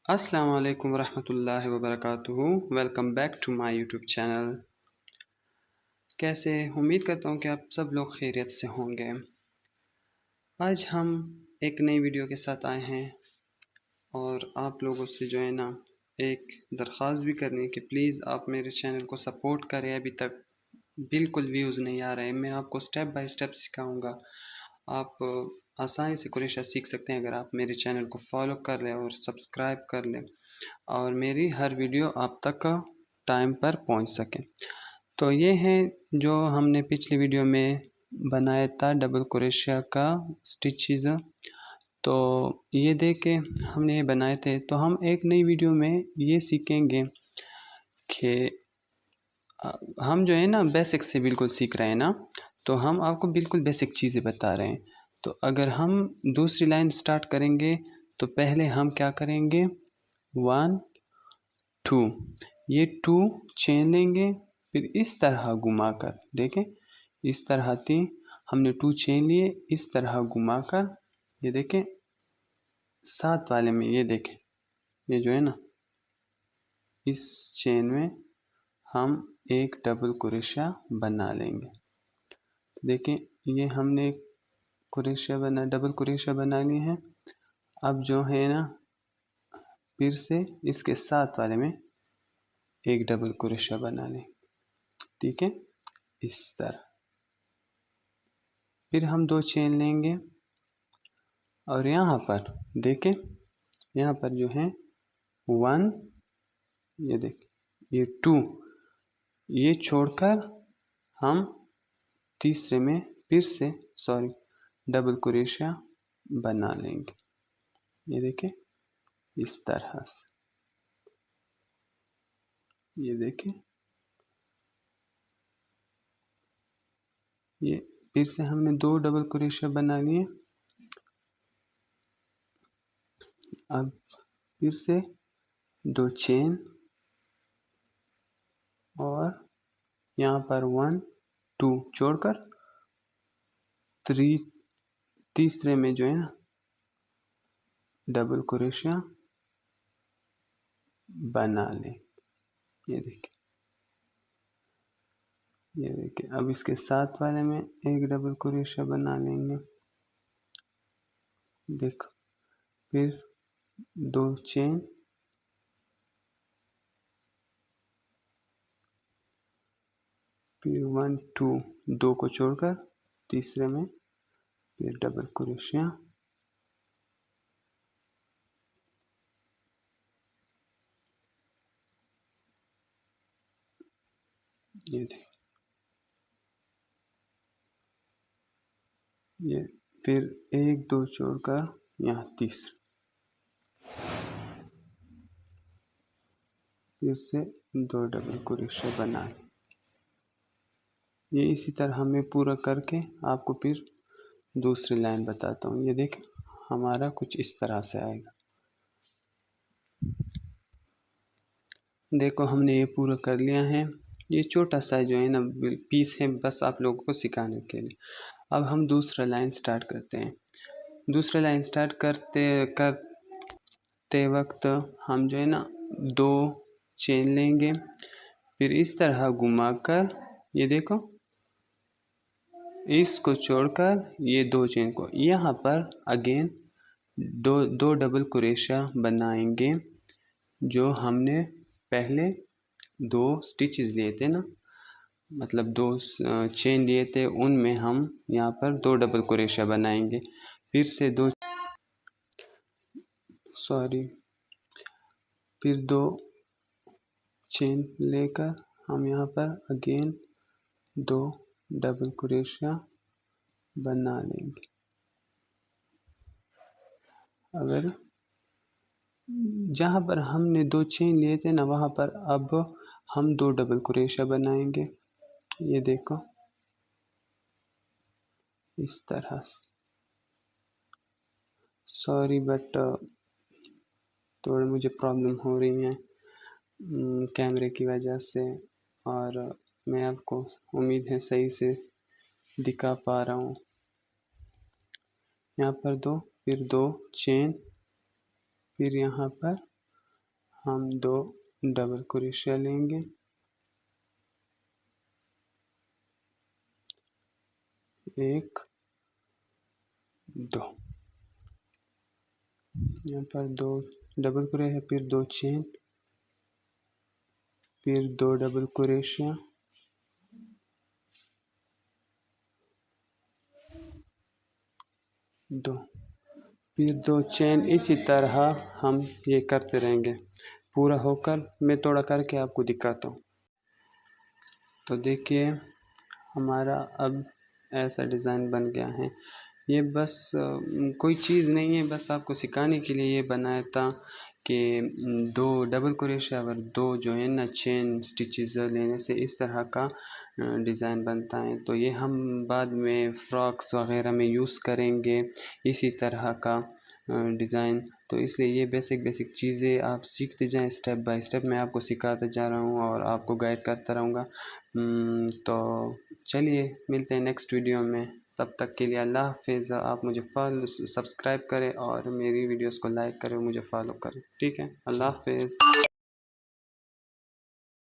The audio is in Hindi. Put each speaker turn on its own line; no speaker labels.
अस्सलाम वालेकुम वरहमतुल्लाहि वबरकातुहू। Welcome back to my YouTube channel. कैसे उम्मीद करता हूँ कि आप सब लोग खैरियत से होंगे। आज हम एक नई वीडियो के साथ आए हैं और आप लोगों से जो है ना एक दरख्वास्त भी करनी है कि प्लीज़ आप मेरे चैनल को सपोर्ट करें। अभी तक बिल्कुल व्यूज़ नहीं आ रहे हैं। मैं आपको स्टेप बाय स्टेप सिखाऊंगा। आप आसानी से क्रोशिया सीख सकते हैं अगर आप मेरे चैनल को फॉलो कर लें और सब्सक्राइब कर लें और मेरी हर वीडियो आप तक टाइम पर पहुंच सके। तो ये है जो हमने पिछली वीडियो में बनाया था डबल क्रोशिया का स्टिचेस। तो ये देख के हमने ये बनाए थे। तो हम एक नई वीडियो में ये सीखेंगे कि हम जो है ना बेसिक से बिल्कुल सीख रहे हैं ना, तो हम आपको बिल्कुल बेसिक चीज़ें बता रहे हैं। तो अगर हम दूसरी लाइन स्टार्ट करेंगे तो पहले हम क्या करेंगे, 1 2, ये 2 चेन लेंगे, फिर इस तरह घुमाकर देखें, इस तरह थी, हमने 2 चेन लिए, इस तरह घुमाकर ये देखें साथ वाले में, ये देखें ये जो है ना इस चेन में हम एक डबल क्रोशिया बना लेंगे। देखें ये हमने डबल क्रोशिया बना ली है। अब जो है ना फिर से इसके साथ वाले में एक डबल क्रोशिया बना लें, ठीक है, इस तरह। फिर हम 2 चेन लेंगे और यहाँ पर देखें, यहाँ पर जो है 1, ये देखें ये 2, ये छोड़कर हम तीसरे में फिर से डबल क्रोशिया बना लेंगे। ये देखें इस तरह से, ये देखें, ये फिर से हमने 2 डबल क्रोशिया बना लिए। अब फिर से 2 चेन और यहाँ पर 1 2 छोड़कर तीसरे में जो है ना डबल क्रोशिया बना लें। ये देखिए, ये देखिए, अब इसके साथ वाले में एक डबल क्रोशिया बना लेंगे। देखो फिर 2 चेन, फिर 1 2, 2 को छोड़कर तीसरे में फिर डबल क्रोशिया, ये देखिए, ये फिर 1 2 छोड़कर यहाँ तीसरा, फिर से 2 डबल क्रोशिया बना लें। ये इसी तरह हमें पूरा करके आपको फिर दूसरी लाइन बताता हूँ। ये देखें हमारा कुछ इस तरह से आएगा। देखो हमने ये पूरा कर लिया है। ये छोटा सा जो है ना पीस है, बस आप लोगों को सिखाने के लिए। अब हम दूसरा लाइन स्टार्ट करते हैं। दूसरा लाइन स्टार्ट करते वक्त हम जो है ना 2 चेन लेंगे, फिर इस तरह घुमाकर ये देखो इसको छोड़कर ये 2 चेन को यहाँ पर अगेन दो डबल क्रोशिया बनाएंगे। जो हमने पहले 2 स्टिचेस लिए थे ना, मतलब 2 चेन लिए थे, उनमें हम यहाँ पर 2 डबल क्रोशिया बनाएंगे। फिर से फिर 2 चेन लेकर हम यहाँ पर अगेन 2 डबल क्रोशिया बना लेंगे। अगर जहाँ पर हमने 2 चेन लिए थे ना वहाँ पर अब हम 2 डबल क्रोशिया बनाएंगे। ये देखो इस तरह से। सॉरी बट थोड़ी मुझे प्रॉब्लम हो रही है कैमरे की वजह से, और मैं आपको उम्मीद है सही से दिखा पा रहा हूँ। यहाँ पर 2, फिर 2 चेन, फिर यहाँ पर हम 2 डबल क्रोशिया लेंगे। 1 2, यहाँ पर 2 डबल क्रोशिया, फिर 2 चेन, फिर 2 डबल क्रोशिया, 2, फिर 2 चेन। इसी तरह हम ये करते रहेंगे पूरा होकर। मैं थोड़ा करके आपको दिखाता हूँ। तो देखिए हमारा अब ऐसा डिज़ाइन बन गया है। ये बस कोई चीज़ नहीं है, बस आपको सिखाने के लिए ये बनाया था कि 2 डबल क्रोशिया और 2 जो है ना चेन स्टिचेस लेने से इस तरह का डिज़ाइन बनता है। तो ये हम बाद में फ्रॉक्स वगैरह में यूज़ करेंगे इसी तरह का डिज़ाइन। तो इसलिए ये बेसिक चीज़ें आप सीखते जाएं, स्टेप बाय स्टेप मैं आपको सिखाता जा रहा हूँ और आपको गाइड करता रहूँगा। तो चलिए मिलते हैं नेक्स्ट वीडियो में। तब तक के लिए अल्लाह हाफ़िज़। आप मुझे फॉलो सब्सक्राइब करें और मेरी वीडियोस को लाइक करें, मुझे फॉलो करें। ठीक है, अल्लाह हाफ़िज़।